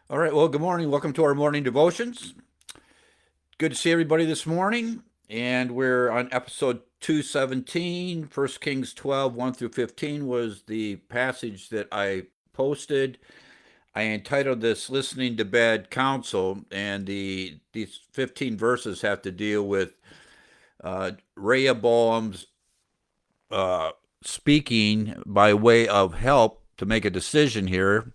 All right. Well, good morning. Welcome to our morning devotions. Good to see everybody this morning. And we're on episode 217. 1 Kings 12, 1 through 15 was the passage that I posted. I entitled this Listening to Bad Counsel. And these 15 verses have to deal with Rehoboam's uh, speaking by way of help to make a decision here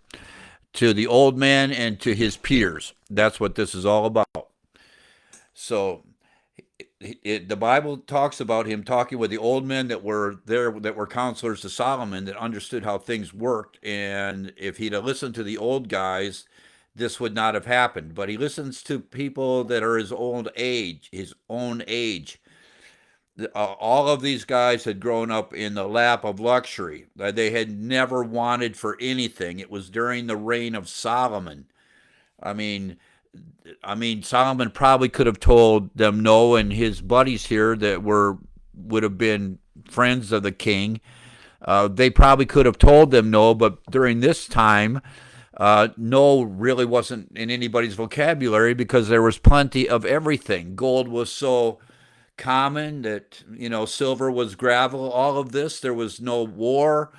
to the old man and to his peers. That's what this is all about. So the Bible talks about him talking with the old men that were there, that were counselors to Solomon, that understood how things worked. And if he'd have listened to the old guys, this would not have happened. But he listens to people that are his own age. All of these guys had grown up in the lap of luxury. They had never wanted for anything. It was during the reign of Solomon. I mean, Solomon probably could have told them no, and his buddies here that would have been friends of the king, they probably could have told them no. But during this time, no really wasn't in anybody's vocabulary because there was plenty of everything. Gold was so common that silver was gravel. All of this, there was no war.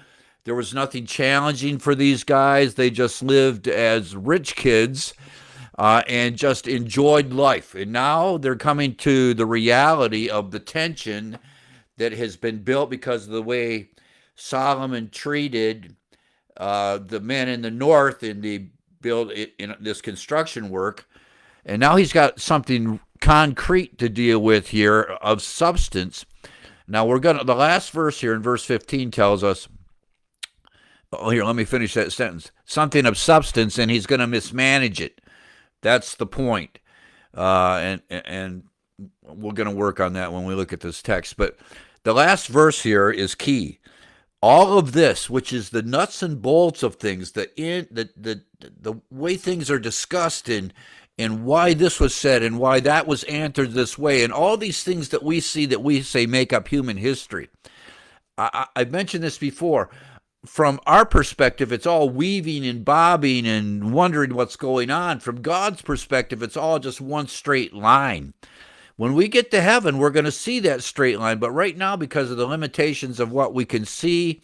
There was nothing challenging for these guys. They just lived as rich kids and just enjoyed life. And now they're coming to the reality of the tension that has been built because of the way Solomon treated the men in the north in the build in this construction work. And now he's got something concrete to deal with here of substance. Now the last verse here in verse 15 tells us, oh, here, let me finish that sentence. Something of substance, and he's going to mismanage it. That's the point. And we're going to work on that when we look at this text. But the last verse here is key. All of this, which is the nuts and bolts of things, the way things are discussed and why this was said and why that was answered this way, and all these things that we see that we say make up human history. I've mentioned this before. From our perspective, it's all weaving and bobbing and wondering what's going on. From God's perspective, it's all just one straight line. When we get to heaven, we're going to see that straight line. But right now, because of the limitations of what we can see,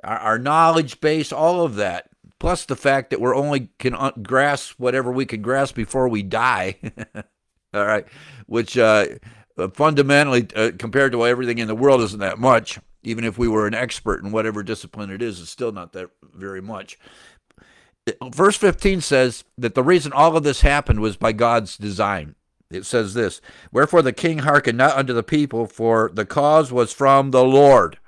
our knowledge base, all of that, plus the fact that we're only can grasp whatever we can grasp before we die, all right, which fundamentally, compared to everything in the world, isn't that much. Even if we were an expert in whatever discipline it is, it's still not that very much. Verse 15 says that the reason all of this happened was by God's design. It says this, wherefore the king hearkened not unto the people, for the cause was from the Lord.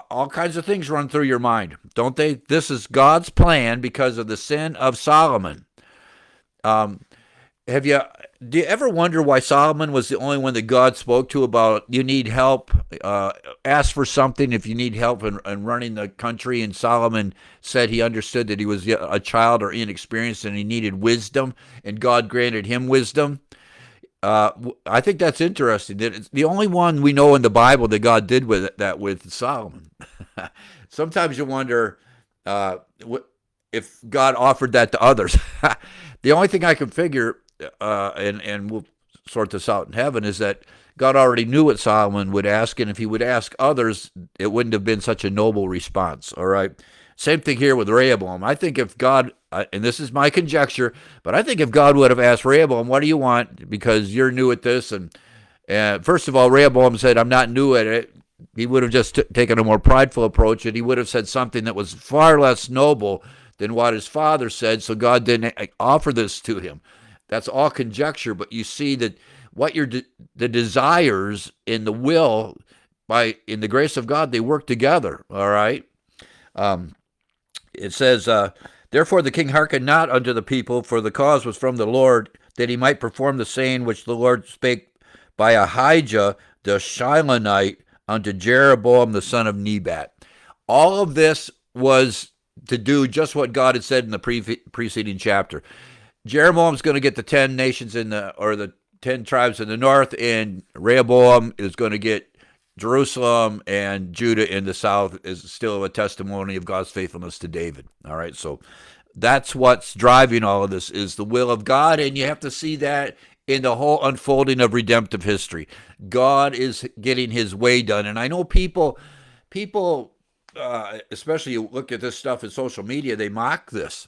All kinds of things run through your mind, don't they? This is God's plan because of the sin of Solomon. Do you ever wonder why Solomon was the only one that God spoke to about you need help, ask for something if you need help in running the country? And Solomon said he understood that he was a child or inexperienced and he needed wisdom, and God granted him wisdom. I think that's interesting. That it's the only one we know in the Bible that God did that with Solomon. Sometimes you wonder if God offered that to others. The only thing I can figure, and we'll sort this out in heaven, is that God already knew what Solomon would ask, and if he would ask others, it wouldn't have been such a noble response. All right. Same thing here with Rehoboam. I think if God, and this is my conjecture, but I think if God would have asked Rehoboam, what do you want? Because you're new at this. And first of all, Rehoboam said, I'm not new at it. He would have just taken a more prideful approach, and he would have said something that was far less noble than what his father said, so God didn't offer this to him. That's all conjecture, but you see that what the desires in the will, in the grace of God, they work together, all right? It says, therefore the king hearkened not unto the people, for the cause was from the Lord, that he might perform the saying which the Lord spake by Ahijah the Shilonite unto Jeroboam the son of Nebat. All of this was to do just what God had said in the preceding chapter. Jeroboam's going to get the 10 nations or the 10 tribes in the north, and Rehoboam is going to get Jerusalem, and Judah in the south is still a testimony of God's faithfulness to David. All right, so That's what's driving all of this, is the will of God, and you have to see that in the whole unfolding of redemptive history. God is getting his way done. And I know people, especially you look at this stuff in social media, they mock this.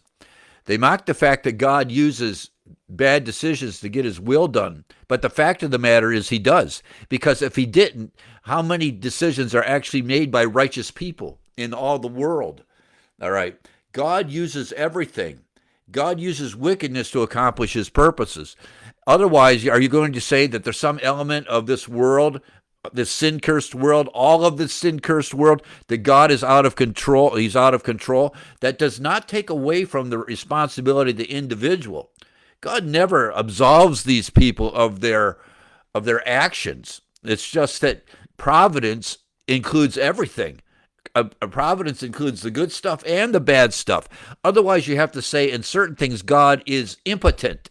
They mock the fact that God uses bad decisions to get his will done. But the fact of the matter is he does. Because if he didn't, how many decisions are actually made by righteous people in all the world? All right. God uses everything. God uses wickedness to accomplish his purposes. Otherwise, are you going to say that there's some element of this world, this sin-cursed world, all of this sin-cursed world, that God is out of control? He's out of control. That does not take away from the responsibility of the individual. God never absolves these people of their actions. It's just that providence includes everything. A providence includes the good stuff and the bad stuff. Otherwise, you have to say in certain things God is impotent.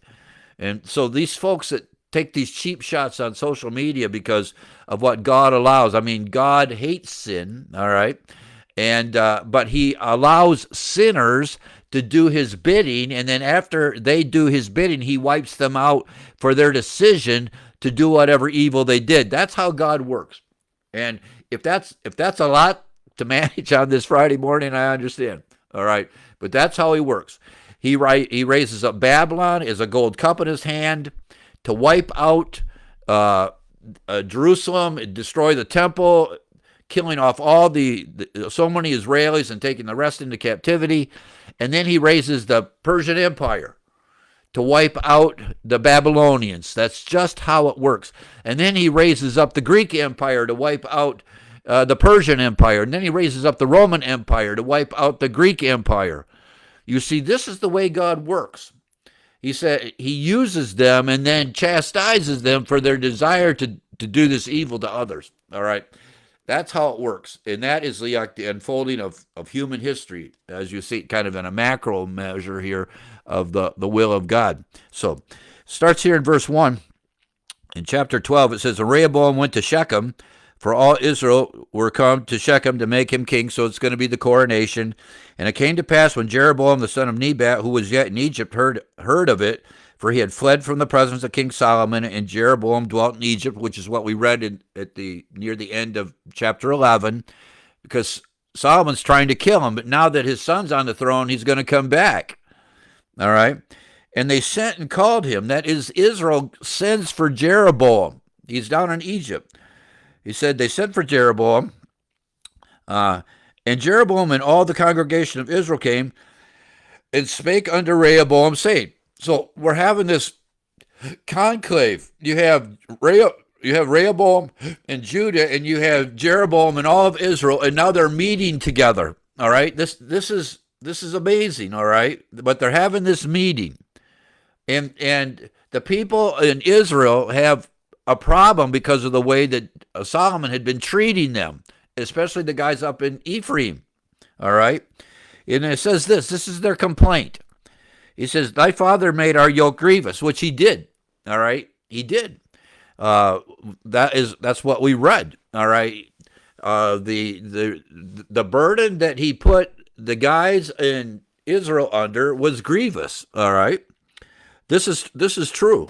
And so these folks that take these cheap shots on social media because of what God allows. I mean, God hates sin, all right? And but he allows sinners to do his bidding, and then after they do his bidding, he wipes them out for their decision to do whatever evil they did. That's how God works. And if that's a lot to manage on this Friday morning, I understand. All right, but that's how he works. He raises up Babylon as a gold cup in his hand to wipe out Jerusalem, destroy the temple, killing off all so many Israelis and taking the rest into captivity. And then he raises the Persian Empire to wipe out the Babylonians. That's just how it works. And then he raises up the Greek Empire to wipe out the Persian Empire. And then he raises up the Roman Empire to wipe out the Greek Empire. You see, this is the way God works. He said he uses them and then chastises them for their desire to do this evil to others. All right. That's how it works. And that is the unfolding of human history, as you see, kind of in a macro measure here of the will of God. So starts here in verse 1. In chapter 12, it says, Rehoboam went to Shechem, for all Israel were come to Shechem to make him king. So it's going to be the coronation. And it came to pass when Jeroboam the son of Nebat, who was yet in Egypt, heard of it, for he had fled from the presence of King Solomon, and Jeroboam dwelt in Egypt, which is what we read near the end of chapter 11, because Solomon's trying to kill him. But now that his son's on the throne, he's going to come back. All right. And they sent and called him. That is, Israel sends for Jeroboam. He's down in Egypt. He said they sent for Jeroboam. And Jeroboam and all the congregation of Israel came and spake unto Rehoboam, saying, so we're having this conclave. You have Rehoboam and Judah, and you have Jeroboam and all of Israel, and now they're meeting together. All right, this is amazing. All right, but they're having this meeting, and the people in Israel have a problem because of the way that Solomon had been treating them, especially the guys up in Ephraim. All right, and it says this is their complaint. He says, thy father made our yoke grievous, which he did. All right. He did. That's what we read. All right. The burden that he put the guys in Israel under was grievous. All right. This is true.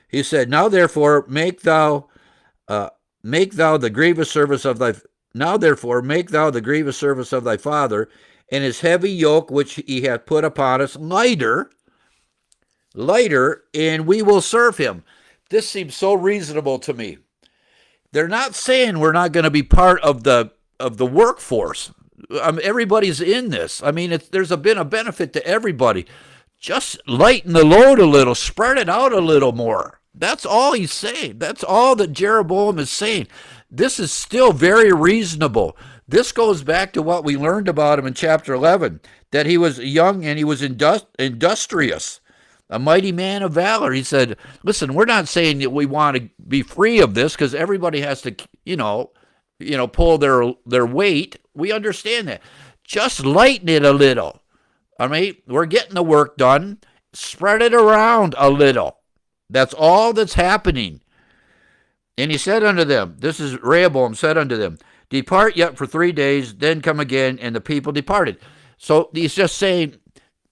He said, now therefore make thou the grievous service of thy father, and his heavy yoke which he hath put upon us lighter, and we will serve him. This seems so reasonable to me. They're not saying we're not going to be part of the workforce. Everybody's in this. I mean, there's been a benefit to everybody. Just lighten the load a little, spread it out a little more. That's all he's saying. That's all that Jeroboam is saying. This is still very reasonable. This goes back to what we learned about him in chapter 11, that he was young and he was industrious, a mighty man of valor. He said, listen, we're not saying that we want to be free of this because everybody has to, pull their weight. We understand that. Just lighten it a little. I mean, we're getting the work done. Spread it around a little. That's all that's happening. And he said unto them, this is Rehoboam said unto them, depart yet for 3 days, then come again, and the people departed. So he's just saying,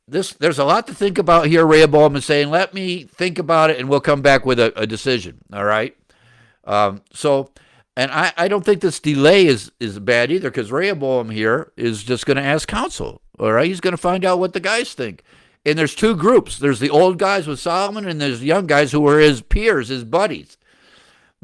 there's a lot to think about here. Rehoboam is saying, let me think about it and we'll come back with a decision. All right. So, and I don't think this delay is bad either, because Rehoboam here is just going to ask counsel. All right. He's going to find out what the guys think. And there's two groups. There's the old guys with Solomon, and there's young guys who are his peers, his buddies.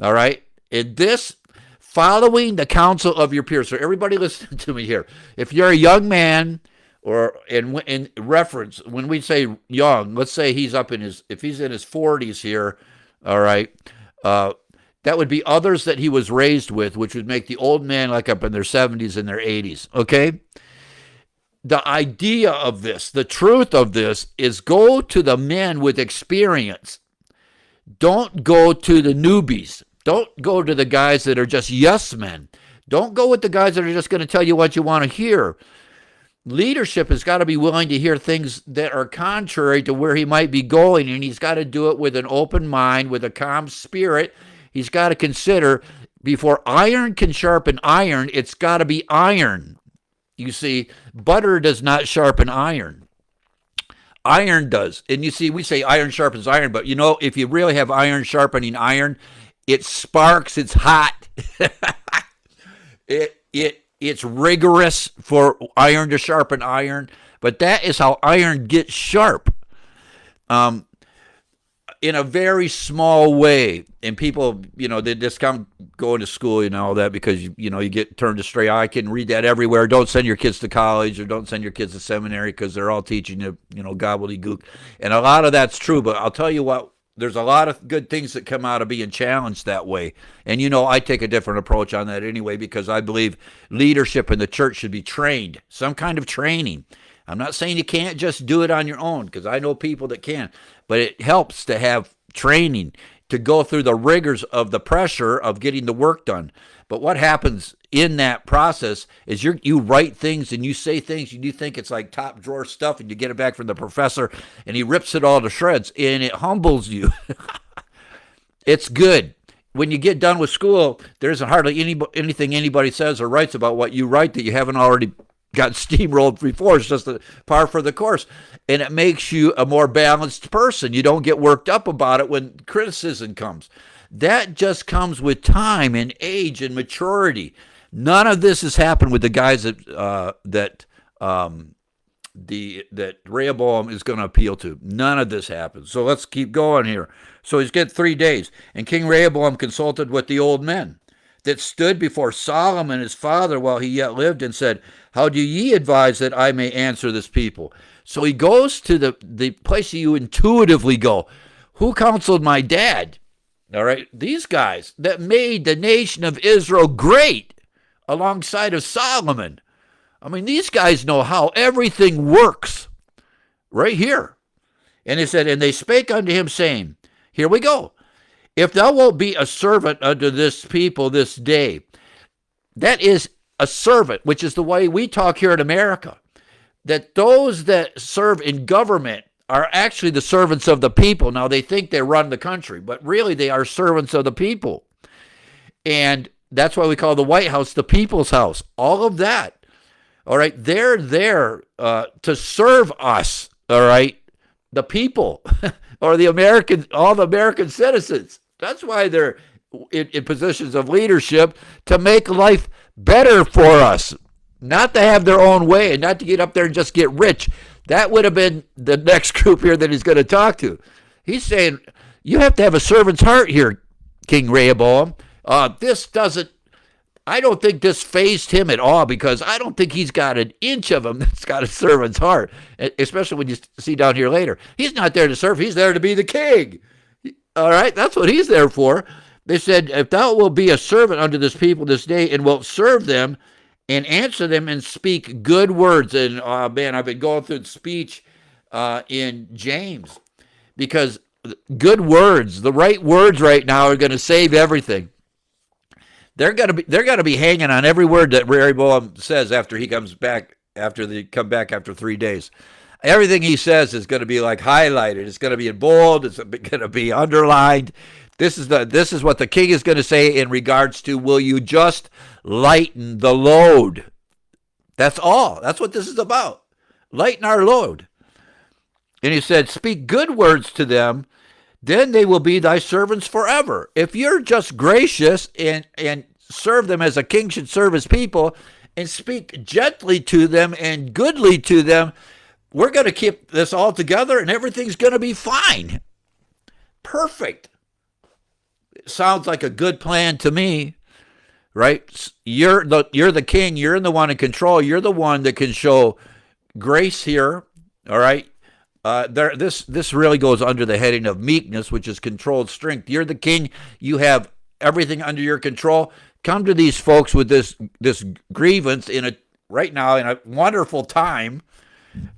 All right. And this, following the counsel of your peers. So everybody listen to me here. If you're a young man, or in reference, when we say young, let's say he's if he's in his 40s here, all right, that would be others that he was raised with, which would make the old man like up in their 70s and their 80s, okay? The idea of this, the truth of this, is go to the men with experience. Don't go to the newbies. Don't go to the guys that are just yes men. Don't go with the guys that are just going to tell you what you want to hear. Leadership has got to be willing to hear things that are contrary to where he might be going, and he's got to do it with an open mind, with a calm spirit. He's got to consider, before iron can sharpen iron, it's got to be iron. You see, butter does not sharpen iron. Iron does. And you see, we say iron sharpens iron, but if you really have iron sharpening iron, it sparks, it's hot. It's rigorous for iron to sharpen iron, but that is how iron gets sharp, in a very small way. And people, they discount going to school and all that because, you get turned astray. I can read that everywhere. Don't send your kids to college, or don't send your kids to seminary, because they're all teaching you, gobbledygook. And a lot of that's true, but I'll tell you what, there's a lot of good things that come out of being challenged that way. And, I take a different approach on that anyway, because I believe leadership in the church should be trained, some kind of training. I'm not saying you can't just do it on your own, because I know people that can, but it helps to have training, to go through the rigors of the pressure of getting the work done. But what happens in that process is you write things and you say things and you think it's like top drawer stuff, and you get it back from the professor and he rips it all to shreds, and it humbles you. It's good. When you get done with school, there isn't hardly anything anybody says or writes about what you write that you haven't already got steamrolled before. It's just a par for the course. And it makes you a more balanced person. You don't get worked up about it when criticism comes. That just comes with time and age and maturity. None of this has happened with the guys that Rehoboam is going to appeal to. None of this happens. So let's keep going here. So he's got 3 days. And King Rehoboam consulted with the old men that stood before Solomon his father while he yet lived, and said, how do ye advise that I may answer this people? So he goes to the place you intuitively go. Who counseled my dad? All right, these guys that made the nation of Israel great alongside of Solomon. I mean, these guys know how everything works right here. And he said, and they spake unto him, saying, here we go. If thou wilt be a servant unto this people this day, that is a servant, which is the way we talk here in America, that those that serve in government are actually the servants of the people. Now, they think they run the country, but really they are servants of the people. And that's why we call the White House the people's house. All of that, all right, they're there to serve us, all right, the people, or all the American citizens. That's why they're in positions of leadership, to make life better for us, not to have their own way and not to get up there and just get rich. That would have been the next group here that he's going to talk to. He's saying, you have to have a servant's heart here, King Rehoboam. I don't think this fazed him at all, because I don't think he's got an inch of him that's got a servant's heart, especially when you see down here later. He's not there to serve. He's there to be the king. All right, that's what he's there for. They said, if thou wilt be a servant unto this people this day, and wilt serve them, and answer them, and speak good words. And, man, I've been going through the speech in James, because good words, the right words right now, are going to save everything. They're going to be hanging on every word that Rehoboam says after he comes back, after they come back after 3 days. Everything he says is going to be like highlighted. It's going to be in bold. It's going to be underlined. This is what the king is going to say in regards to, will you just lighten the load? That's all. That's what this is about. Lighten our load. And he said, speak good words to them, then they will be thy servants forever. If you're just gracious and serve them as a king should serve his people and speak gently to them and goodly to them, we're going to keep this all together and everything's going to be fine. Perfect. Sounds like a good plan to me, right? You're the king. You're the one in control. You're the one that can show grace here, all right? This really goes under the heading of meekness, which is controlled strength. You're the king. You have everything under your control. Come to these folks with this grievance right now in a wonderful time,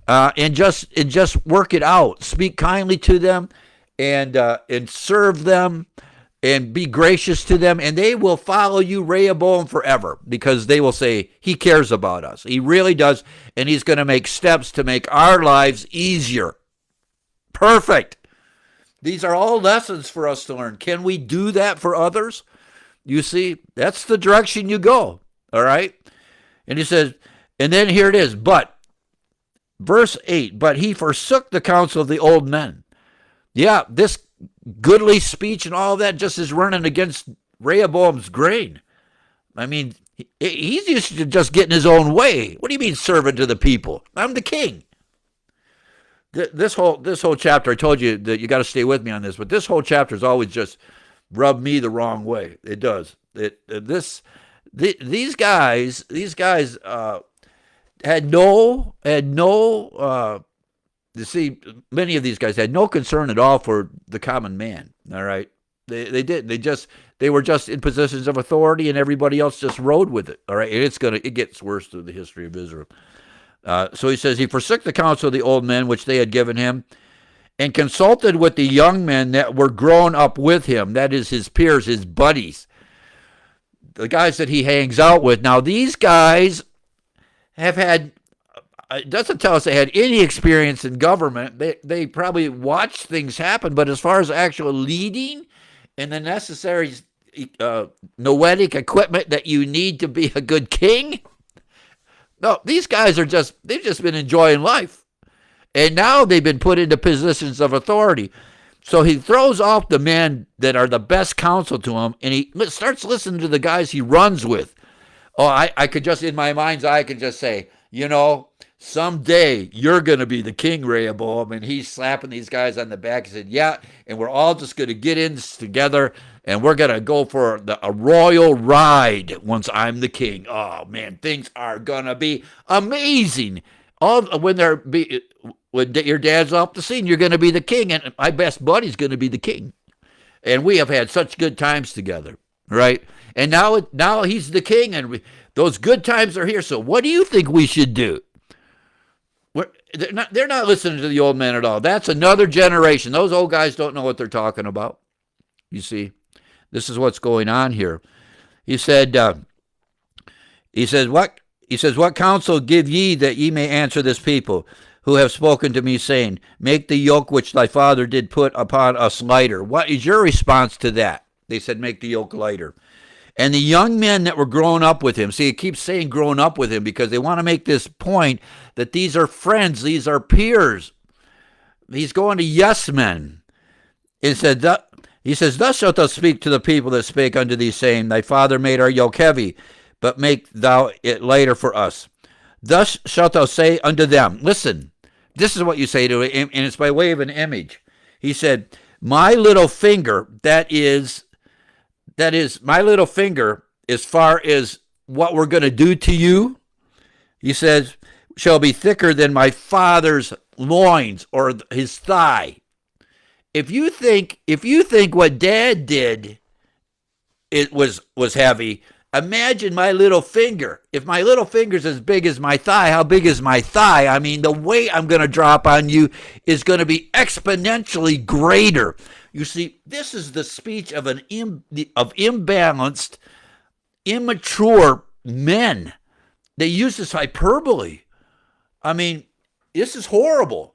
and just work it out. Speak kindly to them, and serve them, and be gracious to them, and they will follow you, Rehoboam, forever, because they will say, he cares about us. He really does, and he's going to make steps to make our lives easier. Perfect. These are all lessons for us to learn. Can we do that for others? You see, that's the direction you go, all right? And he says, and then here it is, but, verse 8, but he forsook the counsel of the old men. Yeah, this goodly speech and all that just is running against Rehoboam's grain. I mean, he's used to just getting his own way. What do you mean serving to the people? I'm the king. This whole chapter, I told you that you got to stay with me on this, but this whole chapter has always just rubbed me the wrong way. It does. These guys had no. You see, many of these guys had no concern at all for the common man. All right, they did. They were just in positions of authority, and everybody else just rode with it. All right, and it gets worse through the history of Israel. So he says he forsook the counsel of the old men which they had given him, and consulted with the young men that were grown up with him. That is his peers, his buddies, the guys that he hangs out with. Now these guys have had. It doesn't tell us they had any experience in government. They probably watched things happen, but as far as actual leading and the necessary noetic equipment that you need to be a good king, no, these guys they've just been enjoying life. And now they've been put into positions of authority. So he throws off the men that are the best counsel to him, and he starts listening to the guys he runs with. Oh, I could just, in my mind's eye, I could just say, someday you're going to be the king, Rehoboam. And he's slapping these guys on the back. He said, yeah, and we're all just going to get in this together, and we're going to go for a royal ride once I'm the king. Oh, man, things are going to be amazing. When your dad's off the scene, you're going to be the king, and my best buddy's going to be the king. And we have had such good times together, right? And now he's the king, and those good times are here. So what do you think we should do? They're not listening to the old man at all. That's another generation. Those old guys don't know what they're talking about. You see, this is what's going on here. He said, what counsel give ye that ye may answer this people who have spoken to me, saying, make the yoke which thy father did put upon us lighter? What is your response to that? They said, make the yoke lighter. And the young men that were growing up with him, see, it keeps saying growing up with him because they want to make this point that these are friends, these are peers. He's going to yes men. He says, thus shalt thou speak to the people that spake unto thee, saying, thy father made our yoke heavy, but make thou it lighter for us. Thus shalt thou say unto them, listen, this is what you say to it, and it's by way of an image. He said, my little finger, that is my little finger, as far as what we're going to do to you, he says, shall be thicker than my father's loins or his thigh. If you think what Dad did, it was heavy, imagine my little finger. If my little finger's as big as my thigh, how big is my thigh? I mean, the weight I'm going to drop on you is going to be exponentially greater. You see, this is the speech of imbalanced, immature men. They use this hyperbole. I mean, this is horrible.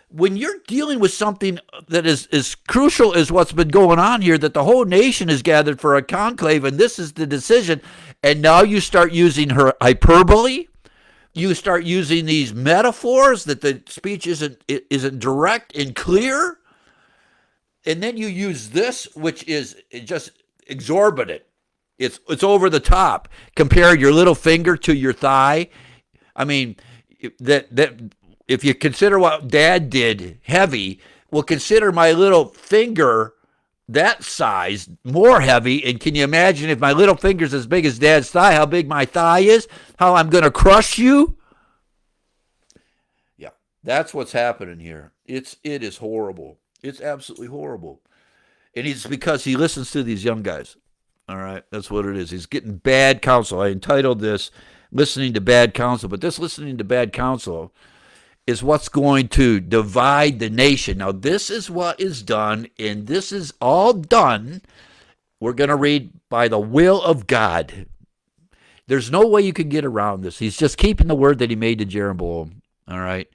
When you're dealing with something that is as crucial as what's been going on here, that the whole nation is gathered for a conclave, and this is the decision, and now you start using her hyperbole, you start using these metaphors that the speech isn't direct and clear, and then you use this, which is just exorbitant. It's over the top. Compare your little finger to your thigh. I mean, that if you consider what Dad did heavy, well, consider my little finger that size more heavy. And can you imagine if my little finger's as big as Dad's thigh, how big my thigh is? How I'm going to crush you? Yeah, that's what's happening here. It is horrible. It's absolutely horrible. And it's because he listens to these young guys. All right, that's what it is. He's getting bad counsel. I entitled this Listening to Bad Counsel, but this listening to bad counsel is what's going to divide the nation. Now, this is what is done, and this is all done, we're going to read, by the will of God. There's no way you can get around this. He's just keeping the word that he made to Jeroboam. All right.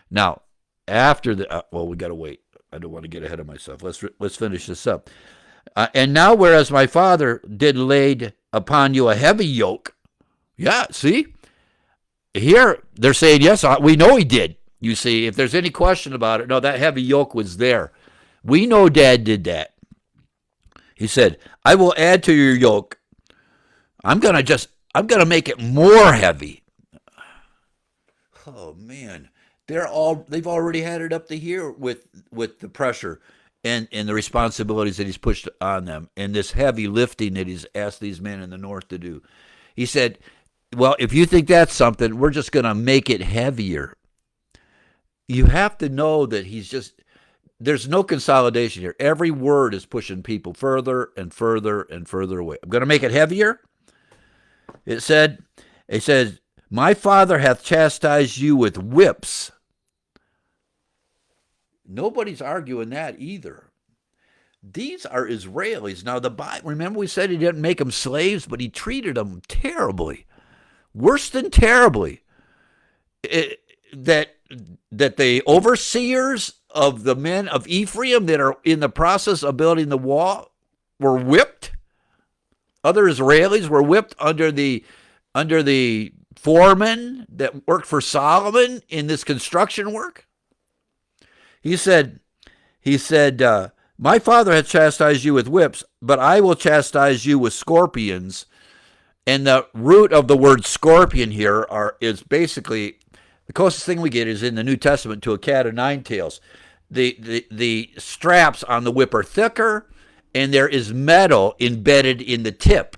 Now, after the, well, we got to wait. I don't want to get ahead of myself. Let's finish this up. And now, whereas my father did laid upon you a heavy yoke. Yeah, see? Here, they're saying, yes, we know he did. You see, if there's any question about it, no, that heavy yoke was there. We know Dad did that. He said, I will add to your yoke. I'm going to make it more heavy. Oh, man. They've already had it up to here with the pressure and the responsibilities that he's pushed on them and this heavy lifting that he's asked these men in the north to do. He said, well, if you think that's something, we're just going to make it heavier. You have to know that there's no consolidation here. Every word is pushing people further and further and further away. I'm going to make it heavier. It says, my father hath chastised you with whips. Nobody's arguing that either. These are Israelis. Now, the Bible, remember we said he didn't make them slaves, but he treated them terribly. Worse than terribly. That the overseers of the men of Ephraim that are in the process of building the wall were whipped. Other Israelis were whipped under the foreman that worked for Solomon in this construction work. He said, my father hath chastised you with whips, but I will chastise you with scorpions. And the root of the word scorpion here is basically, the closest thing we get is in the New Testament to a cat of nine tails. The straps on the whip are thicker, and there is metal embedded in the tip.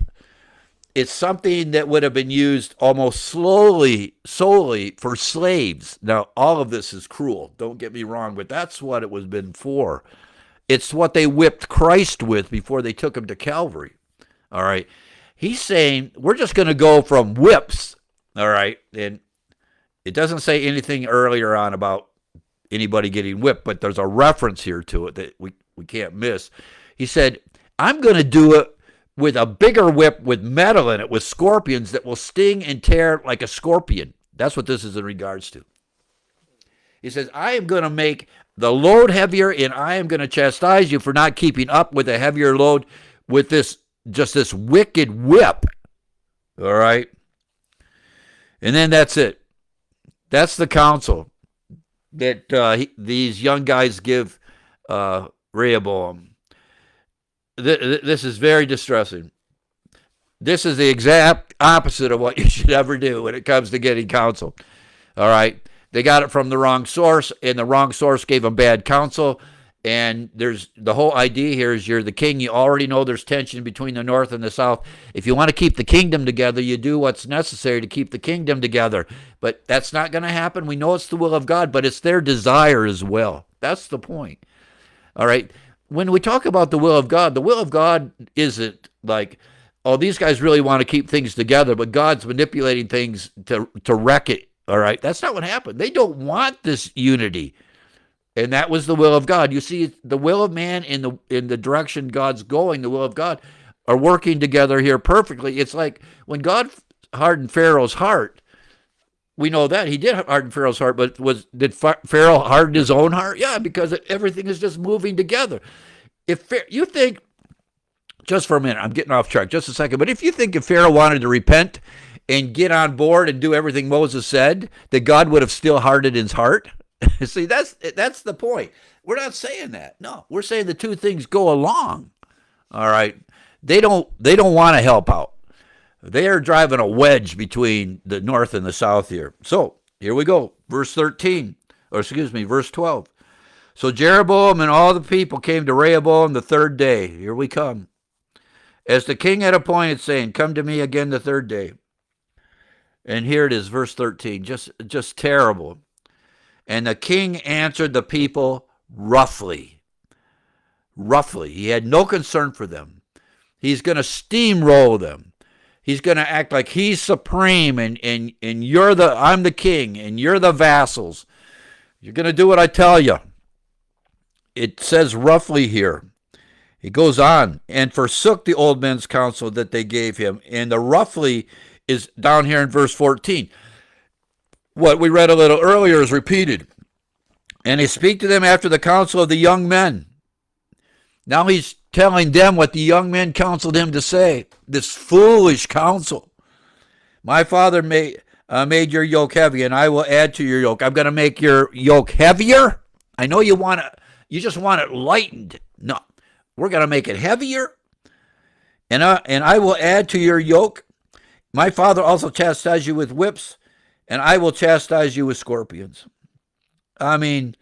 It's something that would have been used almost solely for slaves. Now, all of this is cruel, don't get me wrong, but that's what it was been for. It's what they whipped Christ with before they took him to Calvary. All right. He's saying, we're just going to go from whips. All right. And it doesn't say anything earlier on about anybody getting whipped, but there's a reference here to it that we can't miss. He said, I'm going to do it with a bigger whip with metal in it, with scorpions that will sting and tear like a scorpion. That's what this is in regards to. He says, I am going to make the load heavier, and I am going to chastise you for not keeping up with a heavier load with this wicked whip. All right? And then that's it. That's the counsel that these young guys give Rehoboam. This is very distressing. This is the exact opposite of what you should ever do when it comes to getting counsel. All right? They got it from the wrong source, and the wrong source gave them bad counsel. And there's the whole idea here is you're the king. You already know there's tension between the north and the south. If you want to keep the kingdom together, you do what's necessary to keep the kingdom together. But that's not going to happen. We know it's the will of God, but it's their desire as well. That's the point. All right? When we talk about the will of God isn't like, oh, these guys really want to keep things together, but God's manipulating things to wreck it. All right? That's not what happened. They don't want this unity. And that was the will of God. You see, the will of man in the direction God's going, the will of God, are working together here perfectly. It's like when God hardened Pharaoh's heart, we know that. He did harden Pharaoh's heart, but did Pharaoh harden his own heart? Yeah, because everything is just moving together. If you think, just for a minute, I'm getting off track just a second, but if you think if Pharaoh wanted to repent and get on board and do everything Moses said, that God would have still hardened his heart? See, that's the point. We're not saying that. No, we're saying the two things go along. All right. They don't want to help out. They are driving a wedge between the north and the south here. So here we go. Verse 12. So Jeroboam and all the people came to Rehoboam the third day. Here we come. As the king had appointed, saying, come to me again the third day. And here it is, verse 13. Just terrible. And the king answered the people roughly. Roughly. He had no concern for them. He's going to steamroll them. He's going to act like he's supreme, and I'm the king, and you're the vassals. You're going to do what I tell you. It says roughly here. He goes on, and forsook the old men's counsel that they gave him. And the roughly is down here in verse 14. What we read a little earlier is repeated. And he speak to them after the counsel of the young men. Now he's telling them what the young men counseled him to say. This foolish counsel. My father made your yoke heavy, and I will add to your yoke. I'm going to make your yoke heavier. I know you just want it lightened. No, we're going to make it heavier, and I will add to your yoke. My father also chastised you with whips, and I will chastise you with scorpions. I mean,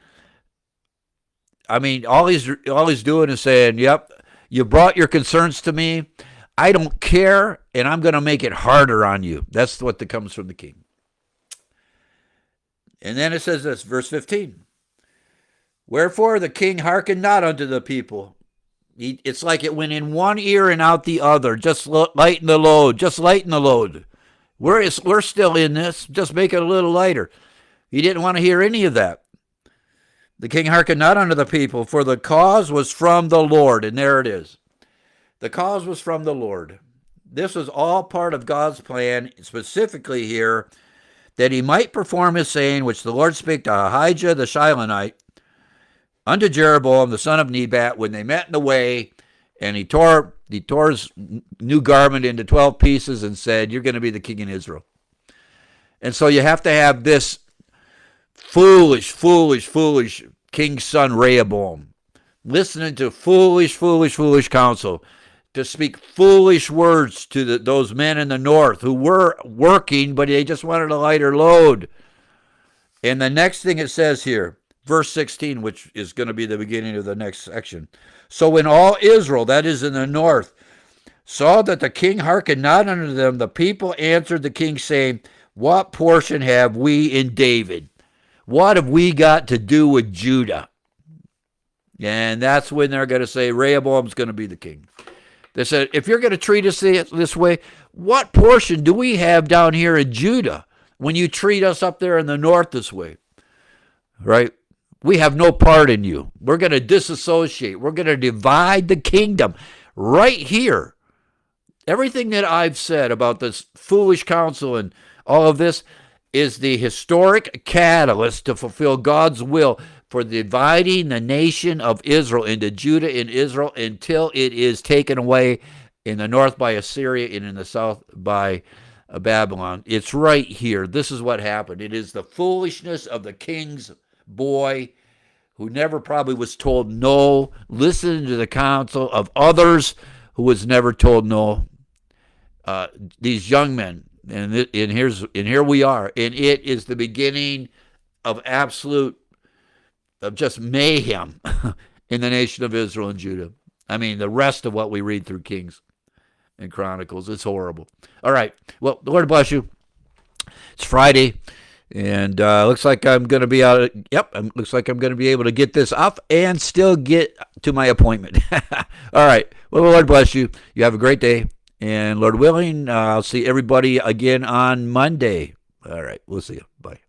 all he's doing is saying, yep, you brought your concerns to me. I don't care, and I'm going to make it harder on you. That's what comes from the king. And then it says this, verse 15. Wherefore the king hearkened not unto the people. It's like it went in one ear and out the other. Just lighten the load. Just lighten the load. We're still in this. Just make it a little lighter. He didn't want to hear any of that. The king hearkened not unto the people, for the cause was from the Lord. And there it is. The cause was from the Lord. This was all part of God's plan, specifically here, that he might perform his saying, which the Lord spake to Ahijah the Shilonite, unto Jeroboam the son of Nebat, when they met in the way, and he tore his new garment into 12 pieces and said, you're going to be the king in Israel. And so you have to have this foolish king's son Rehoboam listening to foolish counsel, to speak foolish words to those men in the north who were working, but they just wanted a lighter load. And the next thing it says here, verse 16, which is going to be the beginning of the next section. So when all Israel, that is in the north, saw that the king hearkened not unto them, the people answered the king, saying, what portion have we in David? What have we got to do with Judah? And that's when they're going to say, Rehoboam's going to be the king. They said, if you're going to treat us this way, what portion do we have down here in Judah when you treat us up there in the north this way? Right? We have no part in you. We're going to disassociate. We're going to divide the kingdom right here. Everything that I've said about this foolish counsel and all of this is the historic catalyst to fulfill God's will for dividing the nation of Israel into Judah and Israel until it is taken away in the north by Assyria and in the south by Babylon. It's right here. This is what happened. It is the foolishness of the king's boy who never probably was told no, listening to the counsel of others who was never told no. These young men, and here we are, and it is the beginning of just mayhem in the nation of Israel and Judah. I mean, the rest of what we read through Kings and Chronicles, it's horrible. All right, well, the Lord bless you. It's Friday, and looks like I'm going to be out. Looks like I'm going to be able to get this up and still get to my appointment. All right, well, the Lord bless you. You have a great day. And Lord willing, I'll see everybody again on Monday. All right, we'll see you. Bye.